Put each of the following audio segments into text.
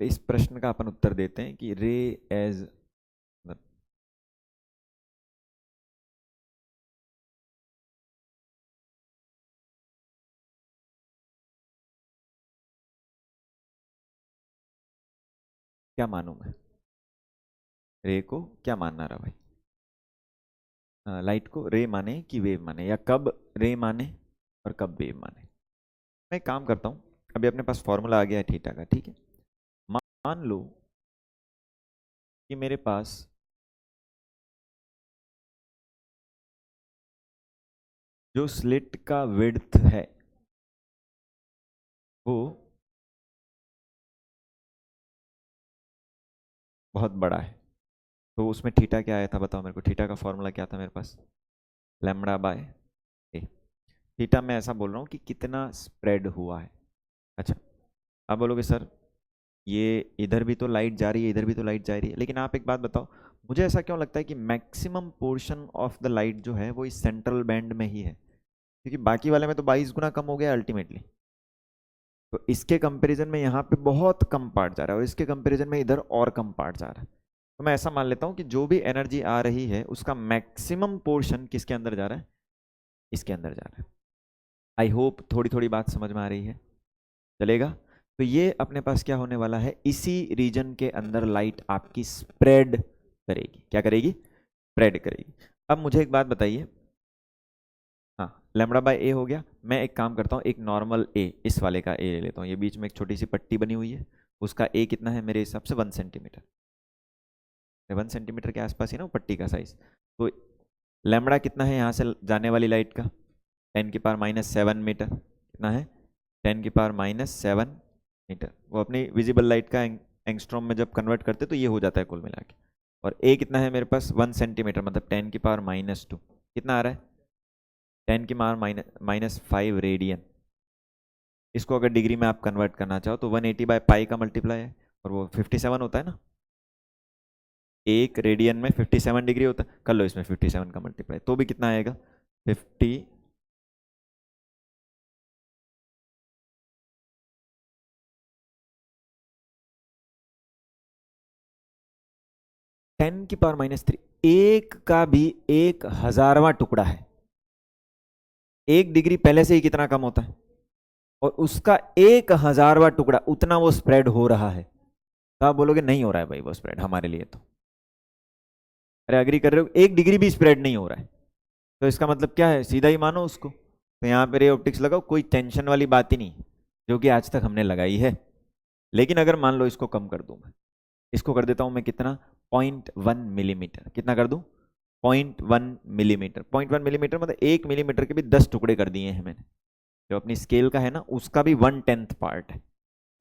इस प्रश्न का अपन उत्तर देते हैं कि रे एज क्या मानूं मैं? रे को क्या मानना रहा भाई? लाइट को रे माने कि वेव माने, या कब रे माने और कब वेव माने? मैं एक काम करता हूं, अभी अपने पास फॉर्मूला आ गया है थीटा का, ठीक है। मान लो कि मेरे पास जो स्लिट का विड्थ है वो बहुत बड़ा है, तो उसमें थीटा क्या आया था बताओ मेरे को? थीटा का फॉर्मूला क्या था मेरे पास? Lambda by A. थीटा मैं ऐसा बोल रहा हूँ कि कितना स्प्रेड हुआ है। अच्छा, आप बोलोगे सर ये इधर भी तो लाइट जा रही है, इधर भी तो लाइट जा रही है, लेकिन आप एक बात बताओ, मुझे ऐसा क्यों लगता है कि maximum portion of the light जो है वो इस सेंट्रल बैंड में ही है? क्योंकि बाकी वाले में तो 22 गुना कम हो गया अल्टीमेटली, तो इसके कंपैरिजन में यहाँ पे बहुत कम पार्ट जा रहा है और इसके कंपैरिजन में इधर और कम पार्ट जा रहा है। तो मैं ऐसा मान लेता हूँ कि जो भी एनर्जी आ रही है उसका मैक्सिमम पोर्शन किसके अंदर जा रहा है? इसके अंदर जा रहा है। आई होप थोड़ी थोड़ी बात समझ में आ रही है, चलेगा? तो ये अपने पास क्या होने वाला है, इसी रीजन के अंदर लाइट आपकी स्प्रेड करेगी। क्या करेगी? स्प्रेड करेगी। अब मुझे एक बात बताइए, हाँ लैम्बडा बाय ए हो गया। मैं एक काम करता हूँ, एक नॉर्मल ए, इस वाले का ए ले लेता हूँ, ये बीच में एक छोटी सी पट्टी बनी हुई है, उसका ए कितना है मेरे हिसाब से 1 सेंटीमीटर। 1 सेंटीमीटर के आसपास ही ना वो पट्टी का साइज। तो लैम्बडा कितना है यहाँ से जाने वाली लाइट का? 10⁻⁷ मीटर। कितना है? 10⁻⁷ मीटर। वो अपनी विजिबल लाइट का एंगस्ट्रॉम में जब कन्वर्ट करते तो ये हो जाता है कुल मिला के। और ए कितना है मेरे पास? 1 सेंटीमीटर, मतलब 10⁻⁻²। कितना आ रहा है? 10⁻⁻5 रेडियन। इसको अगर डिग्री में आप कन्वर्ट करना चाहो तो 180/पाई का मल्टीप्लाई है, और वो 57 होता है ना, एक रेडियन में 57 डिग्री होता है। कर लो इसमें 57 का मल्टीप्लाई, तो भी कितना आएगा? 50 10⁻³ एक का भी 1,000वां टुकड़ा है। 1 डिग्री पहले से ही कितना कम होता है, और उसका 1,000वां टुकड़ा उतना वो स्प्रेड हो रहा है। तो आप बोलोगे नहीं हो रहा है भाई वो स्प्रेड हमारे लिए तो। अरे अग्री कर रहे हो? 1 डिग्री भी स्प्रेड नहीं हो रहा है, तो इसका मतलब क्या है? सीधा ही मानो उसको। तो यहाँ पे रे ऑप्टिक्स लगाओ, कोई टेंशन वाली बात ही नहीं, जो कि आज तक हमने लगाई है। लेकिन अगर मान लो इसको कम कर दूं मैं, इसको कर देता हूं मैं कितना? 0.1 मिलीमीटर। कितना कर दूं? 0.1 मिलीमीटर। 0.1 मिलीमीटर मतलब 1 मिलीमीटर के भी 10 टुकड़े कर दिए हैं मैंने। जो अपनी स्केल का है ना, उसका भी 1/10 पार्ट है।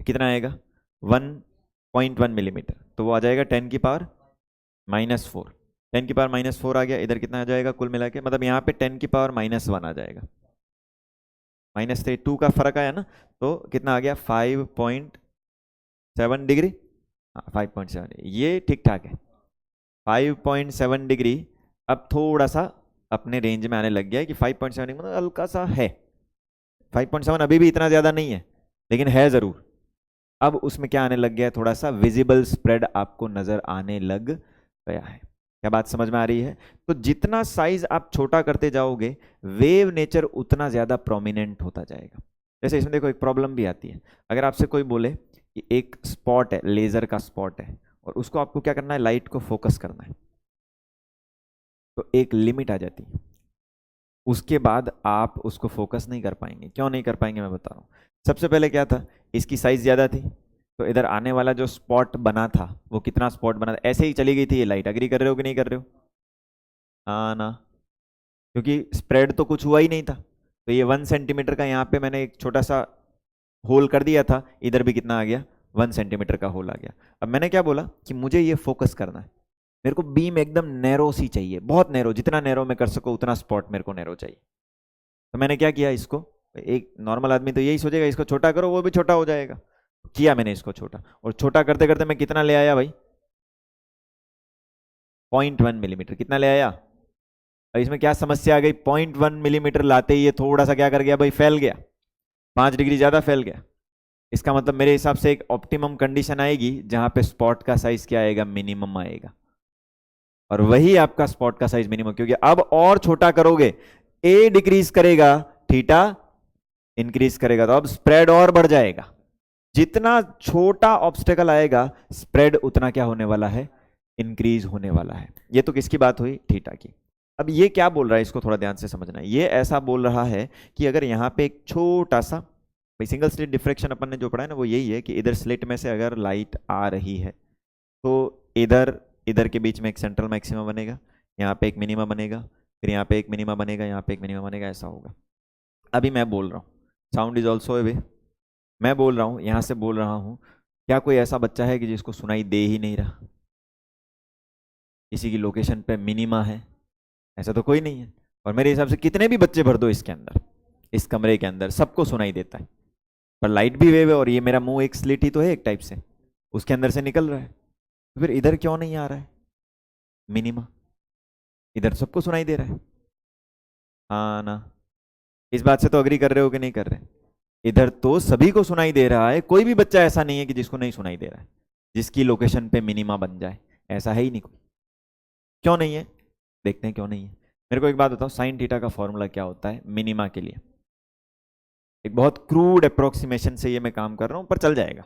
कितना आएगा? 1.1 मिलीमीटर, तो वो आ जाएगा 10⁻⁻4। 10⁻⁻4 आ गया। इधर कितना आ जाएगा कुल मिला के? मतलब यहाँ पे 10⁻⁻1 आ जाएगा। -2 का फर्क आया ना, तो कितना आ गया? 5.7 डिग्री। हाँ 5.7, ये ठीक ठाक है। 5.7 डिग्री अब थोड़ा सा अपने रेंज में आने लग गया है कि 5.7 मतलब हल्का सा है। 5.7 अभी भी इतना ज़्यादा नहीं है, लेकिन है ज़रूर। अब उसमें क्या आने लग गया है? थोड़ा सा विजिबल स्प्रेड आपको नज़र आने लग गया है। क्या बात समझ में आ रही है? तो जितना साइज आप छोटा करते जाओगे, वेव नेचर उतना ज़्यादा प्रोमिनेंट होता जाएगा। जैसे इसमें देखो एक प्रॉब्लम भी आती है। अगर आपसे कोई बोले कि एक स्पॉट है, लेज़र का स्पॉट है, और उसको आपको क्या करना है? लाइट को फोकस करना है, तो एक लिमिट आ जाती है, उसके बाद आप उसको फोकस नहीं कर पाएंगे। क्यों नहीं कर पाएंगे मैं बता रहा हूँ। सबसे पहले क्या था? इसकी साइज ज़्यादा थी, तो इधर आने वाला जो स्पॉट बना था वो कितना स्पॉट बना था? ऐसे ही चली गई थी ये लाइट। अग्री कर रहे हो कि नहीं कर रहे हो? हाँ ना, क्योंकि स्प्रेड तो कुछ हुआ ही नहीं था। तो ये 1 सेंटीमीटर का यहाँ पे मैंने एक छोटा सा होल कर दिया था, इधर भी कितना आ गया? 1 सेंटीमीटर का होल आ गया। अब मैंने क्या बोला कि मुझे ये फोकस करना है, मेरे को बीम एकदम नैरो सी चाहिए, बहुत नैरो, जितना नैरो में कर सको उतना स्पॉट मेरे को नैरो चाहिए। तो मैंने क्या किया, इसको, एक नॉर्मल आदमी तो यही सोचेगा इसको छोटा करो, वो भी छोटा हो जाएगा। किया मैंने इसको छोटा, और छोटा करते करते मैं कितना ले आया भाई? 0.1 मिलीमीटर। कितना ले आया? अब इसमें क्या समस्या आ गई? 0.1 मिलीमीटर लाते ही ये थोड़ा सा क्या कर गया भाई? फैल गया, 5 डिग्री ज्यादा फैल गया। इसका मतलब मेरे हिसाब से एक ऑप्टिमम कंडीशन आएगी जहां पे स्पॉट का साइज क्या आएगा, मिनिमम आएगा, और वही आपका स्पॉट का साइज मिनिमम, क्योंकि अब और छोटा करोगे ए डिक्रीज करेगा, थीटा इंक्रीज करेगा, तो अब स्प्रेड और बढ़ जाएगा। जितना छोटा ऑब्स्टेकल आएगा स्प्रेड उतना क्या होने वाला है, इंक्रीज होने वाला है। ये तो किसकी बात हुई, थीटा की। अब ये क्या बोल रहा है, इसको थोड़ा ध्यान से समझना है। ये ऐसा बोल रहा है कि अगर यहां पे एक छोटा सा, भाई सिंगल स्लिट डिफ्रेक्शन अपन ने जो पढ़ा है ना वो यही है कि इधर स्लिट में से अगर लाइट आ रही है तो इधर के बीच में एक सेंट्रल मैक्सिमा बनेगा, यहाँ पे एक मिनिमा बनेगा, फिर यहाँ पे एक मिनिमा बनेगा, यहाँ पे एक मिनिमा बनेगा, ऐसा होगा। अभी मैं बोल रहा हूँ, साउंड इज ऑल्सो ए वे, मैं बोल रहा हूँ, यहाँ से बोल रहा हूँ, क्या कोई ऐसा बच्चा है कि जिसको सुनाई दे ही नहीं रहा, किसी की लोकेशन पे मिनिमा है? ऐसा तो कोई नहीं है। और मेरे हिसाब से कितने भी बच्चे भर दो इसके अंदर, इस कमरे के अंदर, सबको सुनाई देता है, पर लाइट भी वेव है, और ये मेरा मुंह एक स्लिट ही तो है एक टाइप से, उसके अंदर से निकल रहा है, तो फिर इधर क्यों नहीं आ रहा है मिनिमा? इधर सबको सुनाई दे रहा है, हाँ ना? इस बात से तो अग्री कर रहे हो कि नहीं कर रहे? इधर तो सभी को सुनाई दे रहा है, कोई भी बच्चा ऐसा नहीं है कि जिसको नहीं सुनाई दे रहा है, जिसकी लोकेशन पे मिनिमा बन जाए, ऐसा है ही नहीं कोई। क्यों नहीं है, देखते हैं क्यों नहीं है। मेरे को एक बात बताओ, साइन थीटा का फॉर्मूला क्या होता है मिनिमा के लिए? एक बहुत क्रूड अप्रोक्सीमेशन से ये मैं काम कर रहा हूँ, पर चल जाएगा,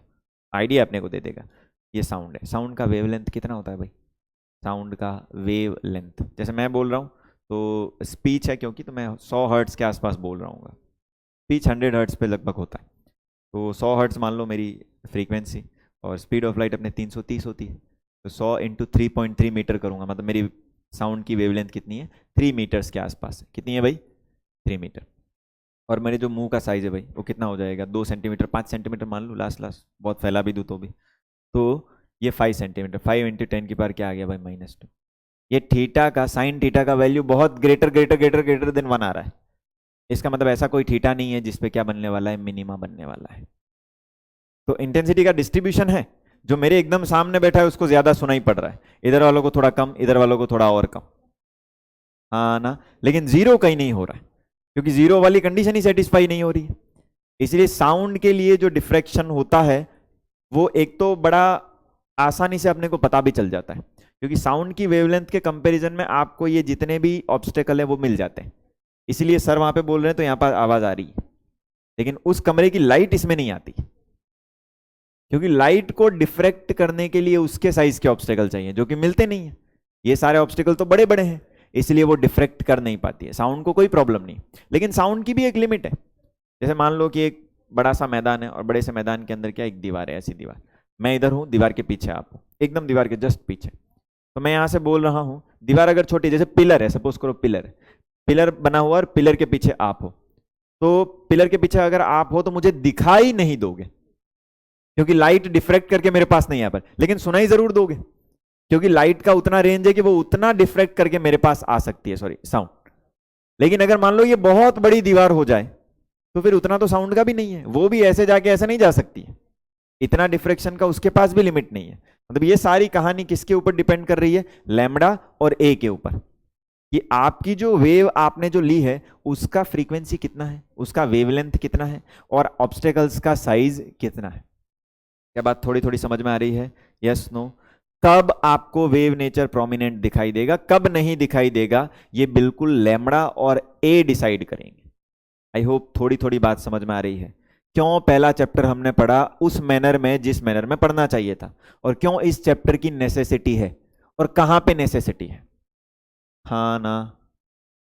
आइडिया अपने को दे देगा। ये साउंड है, साउंड का वेवलेंथ कितना होता है भाई? साउंड का वेव लेंथ, जैसे मैं बोल रहा हूँ तो स्पीच है क्योंकि, तो मैं 100 हर्ट्स के आसपास बोल रहा हूँ, स्पीच 100 हर्ट्स पे लगभग होता है, तो 100 हर्ट्स मान लो मेरी फ्रीक्वेंसी, और स्पीड ऑफ लाइट अपने 330 होती है, तो 100 इंटू 3.3 मीटर करूँगा, मतलब मेरी साउंड की वेवलेंथ कितनी है, 3 मीटर्स के आसपास। कितनी है भाई? 3 मीटर। और मेरे जो मुंह का साइज है भाई वो कितना हो जाएगा, 2 सेंटीमीटर, 5 सेंटीमीटर मान लो लास्ट, बहुत फैला भी दूँ तो भी, तो ये 5 सेंटीमीटर, 5 इंटू 10 की पावर क्या आ गया भाई, -2। ये थीटा का, साइन थीटा का वैल्यू बहुत greater greater greater greater than 1 आ रहा है। इसका मतलब ऐसा कोई थीटा नहीं है जिसपे क्या बनने वाला है, मिनिमा बनने वाला है। तो इंटेंसिटी का डिस्ट्रीब्यूशन है, जो मेरे एकदम सामने बैठा है उसको ज्यादा सुनाई पड़ रहा है, इधर वालों को थोड़ा कम, इधर वालों को थोड़ा और कम, हाँ ना? लेकिन जीरो कहीं नहीं हो रहा है, क्योंकि जीरो वाली कंडीशन ही सेटिस्फाई नहीं हो रही है। इसलिए साउंड के लिए जो डिफ्रैक्शन होता है वो एक तो बड़ा आसानी से अपने को पता भी चल जाता है, क्योंकि साउंड की वेवलेंथ के कंपैरिजन में आपको ये जितने भी ऑब्स्टेकल है वो मिल जाते हैं। इसीलिए सर वहां पे बोल रहे हैं तो यहाँ पर आवाज आ रही है, लेकिन उस कमरे की लाइट इसमें नहीं आती, क्योंकि लाइट को डिफ्रैक्ट करने के लिए उसके साइज के ऑब्स्टेकल चाहिए, जो कि मिलते नहीं है। ये सारे ऑब्स्टेकल तो बड़े बड़े हैं, इसलिए वो डिफ्रैक्ट कर नहीं पाती है। साउंड को कोई प्रॉब्लम नहीं, लेकिन साउंड की भी एक लिमिट है। जैसे मान लो कि एक बड़ा सा मैदान है, और बड़े से मैदान के अंदर क्या, एक दीवार है, ऐसी दीवार, मैं इधर हूँ, दीवार के पीछे आप हो, एकदम दीवार के जस्ट पीछे, तो मैं यहाँ से बोल रहा हूँ, दीवार अगर छोटी, जैसे पिलर है, सपोज करो पिलर बना हुआ, और पिलर के पीछे आप हो, तो पिलर के पीछे अगर आप हो तो मुझे दिखाई नहीं दोगे, क्योंकि लाइट डिफ्रैक्ट करके मेरे पास नहीं आ पर, लेकिन सुनाई जरूर दोगे, क्योंकि लाइट का उतना रेंज है कि वो उतना डिफ्रैक्ट करके मेरे पास आ सकती है, सॉरी साउंड। लेकिन अगर मान लो ये बहुत बड़ी दीवार हो जाए तो फिर उतना तो साउंड का भी नहीं है, वो भी ऐसे जाके ऐसे नहीं जा सकती है, इतना डिफ्रैक्शन का उसके पास भी लिमिट नहीं है। मतलब ये सारी कहानी किसके ऊपर डिपेंड कर रही है, लैम्बडा और ए के ऊपर, कि आपकी जो वेव आपने जो ली है उसका फ्रीक्वेंसी कितना है, उसका वेवलेंथ कितना है, और ऑब्स्टेकल्स का साइज कितना है। क्या बात थोड़ी थोड़ी समझ में आ रही है? Yes no? कब आपको वेव नेचर प्रोमिनेंट दिखाई देगा, कब नहीं दिखाई देगा, ये बिल्कुल लैम्बडा और ए डिसाइड करेंगे। आई होप थोड़ी थोड़ी बात समझ में आ रही है। क्यों पहला चैप्टर हमने पढ़ा उस मैनर में जिस मैनर में पढ़ना चाहिए था, और क्यों इस चैप्टर की नेसेसिटी है, और कहां पे नेसेसिटी है, हाँ ना?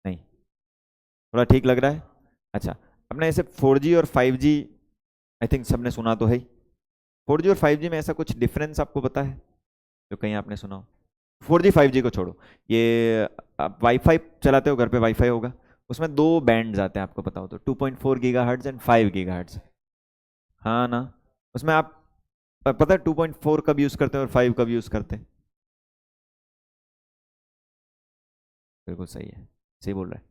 नहीं? थोड़ा ठीक लग रहा है? अच्छा, अपने ऐसे 4G और 5G आई थिंक सबने सुना तो है ही। 4G और 5G में ऐसा कुछ डिफरेंस आपको पता है जो कहीं आपने सुना हो? 4G 5G को छोड़ो, ये आप वाईफाई चलाते हो, घर पे वाईफाई होगा, उसमें 2 बैंड्स आते हैं, आपको पता हो तो, 2.4 गीगाहर्ट्ज एंड 5 गीगाहर्ट्ज, हाँ ना? उसमें आप पता है 2.4 कब यूज करते हैं और 5 कब यूज करते हैं? बिल्कुल सही है, सही बोल रहा है।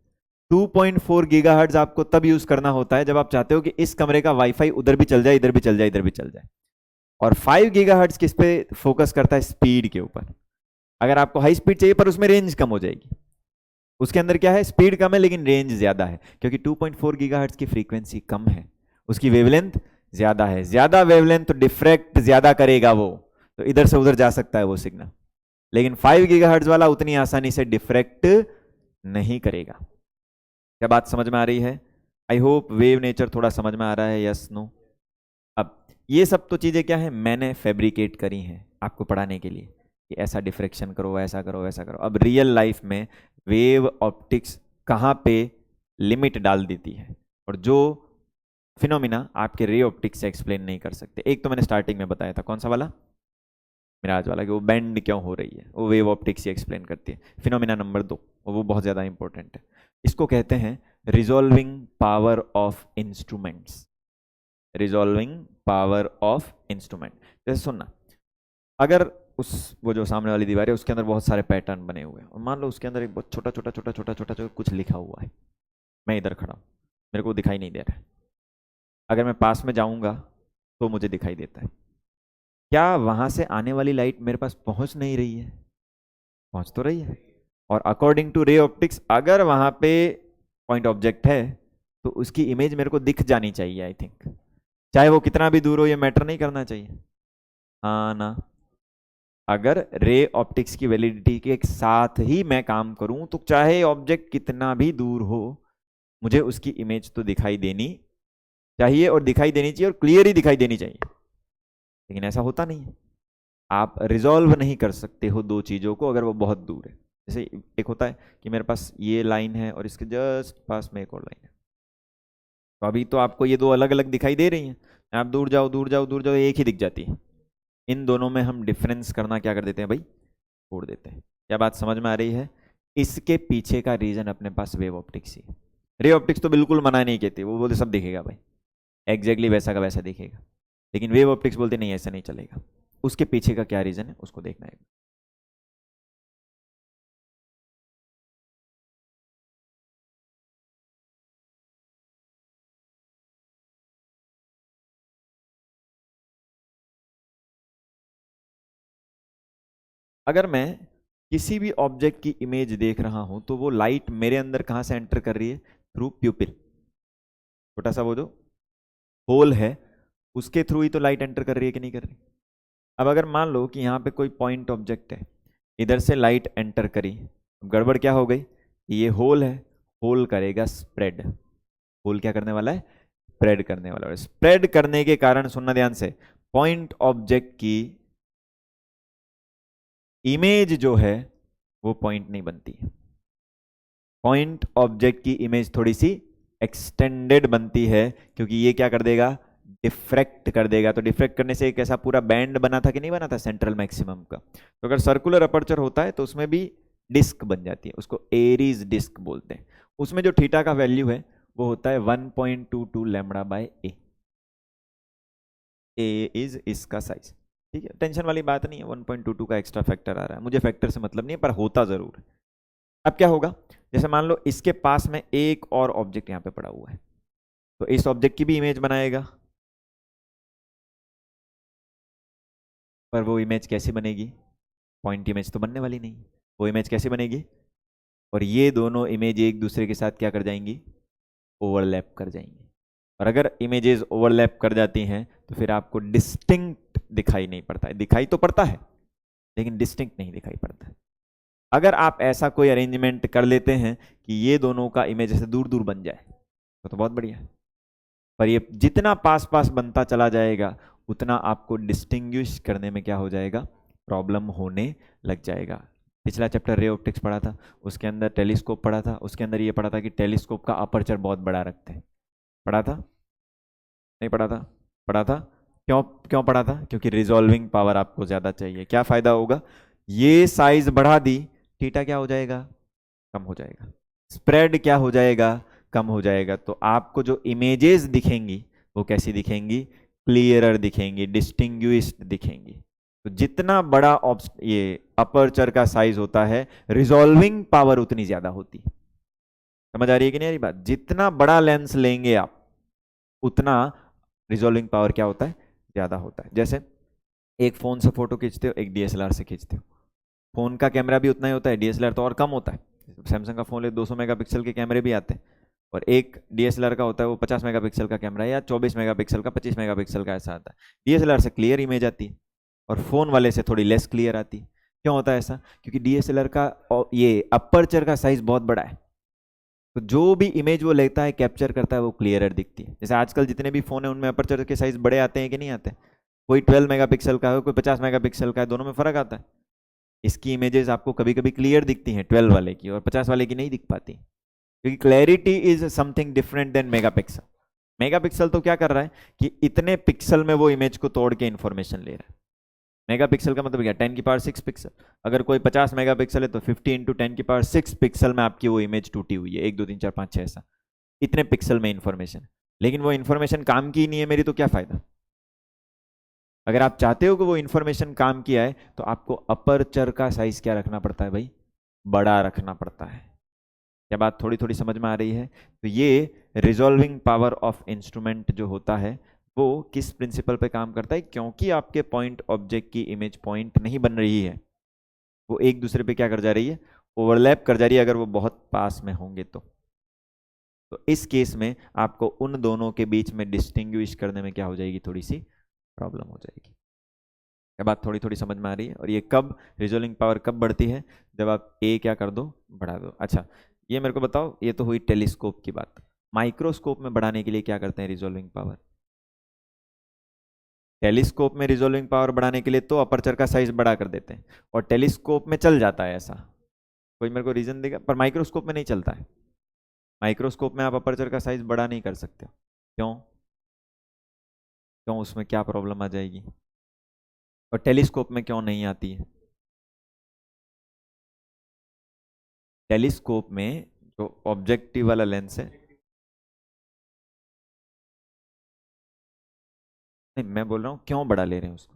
2.4 गीगाहर्ट्ज आपको तब यूज करना होता है जब आप चाहते हो कि इस कमरे का वाईफाई उधर भी चल जाए, इधर भी चल जाए, इधर भी चल जाए। और 5 गीगाहर्ट्ज किस पे फोकस करता है, स्पीड के ऊपर। अगर आपको हाई स्पीड चाहिए पर उसमें रेंज कम हो जाएगी, उसके अंदर क्या है, स्पीड कम है लेकिन रेंज ज्यादा है, क्योंकि 2.4 गीगाहर्ट्ज की फ्रीक्वेंसी कम है, उसकी वेवलेंथ ज्यादा है, ज्यादा वेवलेंथ तो डिफ्रैक्ट ज्यादा करेगा वो, तो इधर से उधर जा सकता है वो सिग्नल, लेकिन 5 गीगाहर्ट्ज वाला उतनी आसानी से डिफ्रैक्ट नहीं करेगा। क्या बात समझ में आ रही है? आई होप वेव नेचर थोड़ा समझ में आ रहा है, यस नो। अब ये सब तो चीजें क्या है, मैंने फैब्रिकेट करी हैं आपको पढ़ाने के लिए कि ऐसा डिफ्रेक्शन करो, ऐसा करो, वैसा करो। अब रियल लाइफ में वेव ऑप्टिक्स कहाँ पे लिमिट डाल देती है, और जो फिनोमिना आपके रे ऑप्टिक्स से एक्सप्लेन नहीं कर सकते। एक तो मैंने स्टार्टिंग में बताया था, कौन सा वाला, मिराज वाला, कि वो बेंड क्यों हो रही है, वो वेव ऑप्टिक्स ही एक्सप्लेन करती है। फिनोमिना नंबर 2, वो बहुत ज़्यादा इंपॉर्टेंट है, इसको कहते हैं resolving power of instruments. Resolving power of instrument. जैसे सुनना, अगर वो जो सामने वाली दीवार है उसके अंदर बहुत सारे पैटर्न बने हुए हैं, और मान लो उसके अंदर एक बहुत छोटा छोटा छोटा छोटा छोटा छोटा कुछ लिखा हुआ है, मैं इधर खड़ा हूँ, मेरे को दिखाई नहीं दे रहा है। अगर मैं पास में जाऊंगा तो मुझे दिखाई देता है। क्या वहां से आने वाली लाइट मेरे पास पहुंच नहीं रही है? पहुंच तो रही है। और अकॉर्डिंग टू रे ऑप्टिक्स, अगर वहां पे पॉइंट ऑब्जेक्ट है तो उसकी इमेज मेरे को दिख जानी चाहिए, आई थिंक, चाहे वो कितना भी दूर हो, ये मैटर नहीं करना चाहिए, हाँ ना। अगर रे ऑप्टिक्स की वैलिडिटी के साथ ही मैं काम करूं तो चाहे ऑब्जेक्ट कितना भी दूर हो, मुझे उसकी इमेज तो दिखाई देनी चाहिए, और दिखाई देनी चाहिए, और क्लियर ही दिखाई देनी चाहिए। लेकिन ऐसा होता नहीं है, आप रिजॉल्व नहीं कर सकते हो दो चीज़ों को अगर वो बहुत दूर है। जैसे एक होता है कि मेरे पास ये लाइन है और इसके जस्ट पास में एक और लाइन है, तो अभी तो आपको ये दो अलग अलग दिखाई दे रही हैं, आप दूर जाओ दूर जाओ दूर जाओ, एक ही दिख जाती है। इन दोनों में हम डिफरेंस करना क्या कर देते हैं भाई, छोड़ देते हैं। क्या बात समझ में आ रही है? इसके पीछे का रीजन अपने पास वेव ऑप्टिक्स ही है। रे ऑप्टिक्स तो बिल्कुल मना नहीं कहती, वो बोलते सब दिखेगा भाई, एग्जैक्टली वैसा का वैसा दिखेगा। लेकिन वेव ऑप्टिक्स बोलते नहीं, ऐसा नहीं चलेगा। उसके पीछे का क्या रीजन है उसको देखना है। अगर मैं किसी भी ऑब्जेक्ट की इमेज देख रहा हूं तो वो लाइट मेरे अंदर कहां से एंटर कर रही है, थ्रू प्यूपिल। छोटा सा वो जो होल है उसके थ्रू ही तो लाइट एंटर कर रही है कि नहीं कर रही। अब अगर मान लो कि यहाँ पे कोई पॉइंट ऑब्जेक्ट है, इधर से लाइट एंटर करी, गड़बड़ क्या हो गई, ये होल है, होल करेगा स्प्रेड। होल क्या करने वाला है, स्प्रेड करने वाला है। स्प्रेड करने के कारण, सुनना ध्यान से, पॉइंट ऑब्जेक्ट की इमेज जो है वो पॉइंट नहीं बनती है। पॉइंट ऑब्जेक्ट की इमेज थोड़ी सी एक्सटेंडेड बनती है, क्योंकि ये क्या कर देगा, डिफ्रैक्ट कर देगा। तो डिफ्रैक्ट करने से एक ऐसा पूरा बैंड बना था कि नहीं बना था सेंट्रल मैक्सिमम का। तो अगर सर्कुलर अपर्चर होता है तो उसमें भी डिस्क बन जाती है, उसको एरीज डिस्क बोलते हैं। उसमें जो थीटा का वैल्यू है वो होता है 1.22 lambda by A. A is इसका साइज, ठीक है, टेंशन वाली बात नहीं है। 1.22 का एक्स्ट्रा फैक्टर आ रहा है, मुझे फैक्टर से मतलब नहीं है, पर होता जरूर है। अब क्या होगा, जैसे मान लो इसके पास में एक और ऑब्जेक्ट यहाँ पे पड़ा हुआ है, तो इस ऑब्जेक्ट की भी इमेज बनाएगा, पर वो इमेज कैसी बनेगी, पॉइंट इमेज तो बनने वाली नहीं। वो इमेज कैसी बनेगी, और ये दोनों इमेज एक दूसरे के साथ क्या कर जाएंगी, ओवरलैप कर जाएंगी। और अगर इमेजेस ओवरलैप कर जाती हैं तो फिर आपको डिस्टिंक्ट दिखाई नहीं पड़ता है। दिखाई तो पड़ता है लेकिन डिस्टिंक्ट नहीं दिखाई पड़ता है। अगर आप ऐसा कोई अरेंजमेंट कर लेते हैं कि ये दोनों का इमेज ऐसे दूर दूर बन जाए तो बहुत बढ़िया है, पर ये जितना पास पास बनता चला जाएगा उतना आपको डिस्टिंग्विश करने में क्या हो जाएगा, प्रॉब्लम होने लग जाएगा। पिछला चैप्टर रे ऑप्टिक्स पढ़ा था, उसके अंदर टेलीस्कोप पढ़ा था, उसके अंदर ये पढ़ा था कि टेलीस्कोप का अपर्चर बहुत बड़ा रखते हैं। पढ़ा था नहीं पढ़ा था? पढ़ा था। क्यों क्यों पढ़ा था, क्योंकि रिजॉल्विंग पावर आपको ज्यादा चाहिए। क्या फायदा होगा, ये साइज बढ़ा दी, थीटा क्या हो जाएगा, कम हो जाएगा, स्प्रेड क्या हो जाएगा, कम हो जाएगा। तो आपको जो इमेजेस दिखेंगी वो कैसी दिखेंगी, क्लियरर दिखेंगी, डिस्टिंग्विश्ड दिखेंगी। तो जितना बड़ा ये अपर्चर का साइज होता है, रिजॉल्विंग पावर उतनी ज्यादा होती है। समझ आ रही है कि नहीं आ रही बात? जितना बड़ा लेंस लेंगे आप उतना रिजॉल्विंग पावर क्या होता है, ज्यादा होता है। जैसे एक फोन से फोटो खींचते हो, एक डीएसएलआर से खींचते हो, फोन का कैमरा भी उतना ही होता है, डीएसएलआर तो और कम होता है। सैमसंग का फोन ले 200 मेगापिक्सल के कैमरे भी आते हैं, और एक DSLR का होता है वो 50 मेगापिक्सल का कैमरा है या 24 मेगापिक्सल का, 25 मेगापिक्सल का, ऐसा आता है। DSLR से क्लियर इमेज आती है और फ़ोन वाले से थोड़ी लेस क्लियर आती है। क्यों होता है ऐसा? क्योंकि DSLR का ये अपर्चर का साइज बहुत बड़ा है, तो जो भी इमेज वो लेता है, कैप्चर करता है, वो क्लियरर दिखती है। जैसे आजकल जितने भी फ़ोन है उनमें अपर्चर के साइज बड़े आते हैं कि नहीं आते? कोई 12 मेगापिक्सल का है, कोई 50 मेगापिक्सल का है, दोनों में फ़र्क आता है। इसकी इमेजेस आपको कभी कभी क्लियर दिखती हैं 12 वाले की, और 50 वाले की नहीं दिख पाती, क्योंकि clarity is something different than megapixel. Megapixel तो क्या कर रहा है कि इतने पिक्सल में वो इमेज को तोड़ के इंफॉर्मेशन ले रहा है। मेगापिक्सल का मतलब क्या? 10 की पावर 6 पिक्सल। अगर कोई 50 मेगापिक्सल है तो 50 इंटू 10 की पावर 6 पिक्सल में आपकी वो इमेज टूटी हुई है, 1 2 3 4 5 6 ऐसा, इतने पिक्सल में इंफॉर्मेशन। लेकिन वो इंफॉर्मेशन काम की नहीं है मेरी, तो क्या फायदा? अगर आप चाहते हो कि वो इंफॉर्मेशन काम किया है तो आपको अपर्चर का साइज क्या रखना पड़ता है भाई? बड़ा रखना पड़ता है। क्या बात थोड़ी थोड़ी समझ में आ रही है? तो ये रिजॉल्विंग पावर ऑफ इंस्ट्रूमेंट जो होता है वो किस प्रिंसिपल पे काम करता है? क्योंकि आपके पॉइंट ऑब्जेक्ट की इमेज पॉइंट नहीं बन रही है, वो एक दूसरे पे क्या कर जा रही है? ओवरलैप कर जा रही है, अगर वो बहुत पास में होंगे तो इस केस में आपको उन दोनों के बीच में डिस्टिंग्विश करने में क्या हो जाएगी? थोड़ी सी प्रॉब्लम हो जाएगी। क्या बात थोड़ी थोड़ी समझ में आ रही है? और ये कब रिजोल्विंग पावर कब बढ़ती है? जब आप ए क्या कर दो? बढ़ा दो। अच्छा, ये मेरे को बताओ, ये तो हुई टेलीस्कोप की बात। माइक्रोस्कोप में बढ़ाने के लिए क्या करते हैं रिजोल्विंग पावर? टेलीस्कोप में रिजोल्विंग पावर बढ़ाने के लिए तो अपर्चर का साइज बड़ा कर देते हैं, और टेलीस्कोप में चल जाता है ऐसा। कोई मेरे को रीजन देगा? पर माइक्रोस्कोप में नहीं चलता है। माइक्रोस्कोप में आप अपर्चर का साइज बड़ा नहीं कर सकते। क्यों? क्यों, उसमें क्या प्रॉब्लम आ जाएगी? और टेलीस्कोप में क्यों नहीं आती है? टेलीस्कोप में जो ऑब्जेक्टिव वाला लेंस है, नहीं मैं बोल रहा हूँ क्यों बड़ा ले रहे हैं उसको।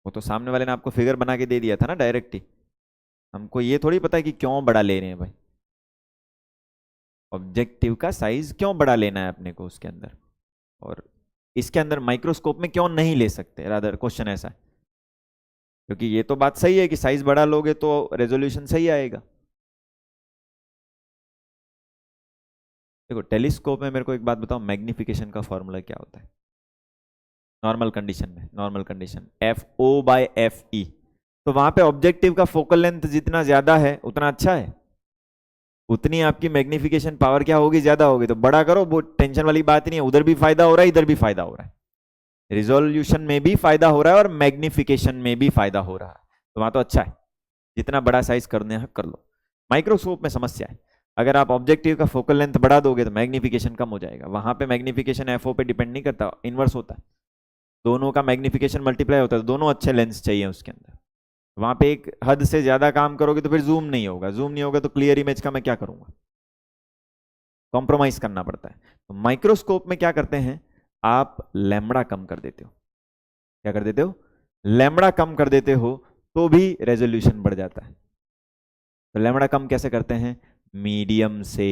वो तो सामने वाले ने आपको फिगर बना के दे दिया था ना डायरेक्ट ही। हमको ये थोड़ी पता है कि क्यों बड़ा ले रहे हैं भाई। ऑब्जेक्टिव का साइज क्यों बड़ा लेना है अपने को उसके अंदर, और इसके अंदर माइक्रोस्कोप में क्यों नहीं ले सकते? रादर क्वेश्चन ऐसा है, क्योंकि ये तो बात सही है कि साइज बड़ा लोगे तो रेजोल्यूशन सही आएगा। देखो टेलीस्कोप में मेरे को एक बात बताओ, मैग्निफिकेशन का फॉर्मूला क्या होता है नॉर्मल कंडीशन में? Normal condition FO/FE। तो वहां पे ऑब्जेक्टिव का फोकल लेंथ जितना ज्यादा है उतना अच्छा है, उतनी आपकी मैग्निफिकेशन पावर क्या होगी? ज्यादा होगी। तो बड़ा करो, वो टेंशन वाली बात नहीं है। उधर भी फायदा हो रहा है, इधर भी फायदा हो रहा है, रिजोल्यूशन में भी फायदा हो रहा है और मैग्निफिकेशन में भी फायदा हो रहा है। तो वहां तो अच्छा है, जितना बड़ा साइज करने हैं कर लो। माइक्रोस्कोप में समस्या है, अगर आप ऑब्जेक्टिव का फोकल लेंथ बढ़ा दोगे तो मैग्निफिकेशन कम हो जाएगा। वहां पे मैग्निफिकेशन FO पे डिपेंड नहीं करता, इनवर्स होता है। दोनों का मैग्निफिकेशन मल्टीप्लाई होता है, तो दोनों अच्छे लेंस चाहिए उसके अंदर। वहां पे एक हद से ज्यादा काम करोगे तो फिर जूम नहीं होगा, जूम नहीं होगा तो क्लियर इमेज का मैं क्या करूंगा? कॉम्प्रोमाइज करना पड़ता है। तो माइक्रोस्कोप में क्या करते हैं, आप लैम्बडा कम कर देते हो। क्या कर देते हो? लैम्बडा कम कर देते हो तो भी रेजोल्यूशन बढ़ जाता है। तो लैम्बडा कम कैसे करते हैं? मीडियम से।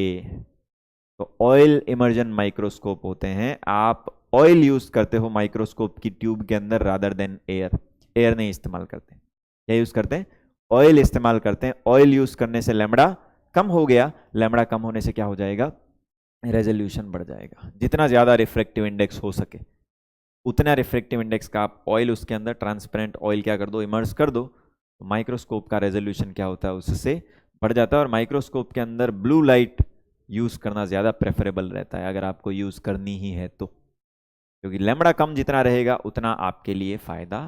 तो ऑयल इमर्जन माइक्रोस्कोप होते हैं, आप ऑयल यूज करते हो माइक्रोस्कोप की ट्यूब के अंदर रादर देन एयर। एयर नहीं इस्तेमाल करते, क्या यूज करते हैं? ऑयल इस्तेमाल करते हैं। ऑयल यूज करने से लैम्बडा कम हो गया, लैम्बडा कम होने से क्या हो जाएगा? रेजोल्यूशन बढ़ जाएगा। जितना ज्यादा रिफ्रैक्टिव इंडेक्स हो सके उतना रिफ्रैक्टिव इंडेक्स का आप ऑयल उसके अंदर ट्रांसपेरेंट ऑयल क्या कर दो? इमर्स कर दो। तो माइक्रोस्कोप का रेजोल्यूशन क्या होता है? उससे बढ़ जाता है। और माइक्रोस्कोप के अंदर ब्लू लाइट यूज करना ज्यादा प्रेफरेबल रहता है अगर आपको यूज करनी ही है तो, क्योंकि लैम्बडा कम जितना रहेगा उतना आपके लिए फायदा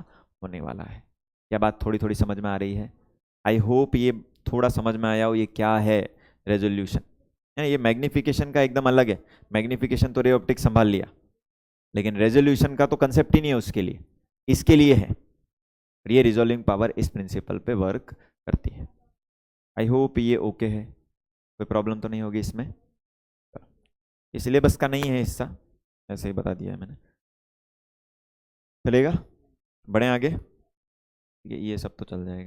होने वाला है। क्या बात थोड़ी थोड़ी समझ में आ रही है? आई होप ये थोड़ा समझ में आया हो ये क्या है रेजोल्यूशन। ये मैग्निफिकेशन का एकदम अलग है। मैग्निफिकेशन तो रे ऑप्टिक्स संभाल लिया, लेकिन रेजोल्यूशन का तो कंसेप्ट ही नहीं है उसके लिए, इसके लिए है। ये रिजोल्विंग पावर इस प्रिंसिपल पे वर्क करती है। आई होप ये ओके है, कोई प्रॉब्लम तो नहीं होगी इसमें। सिलेबस का नहीं है हिस्सा, ऐसे ही बता दिया है मैंने। चलेगा, बढ़े आगे, ये सब तो चल जाएगा।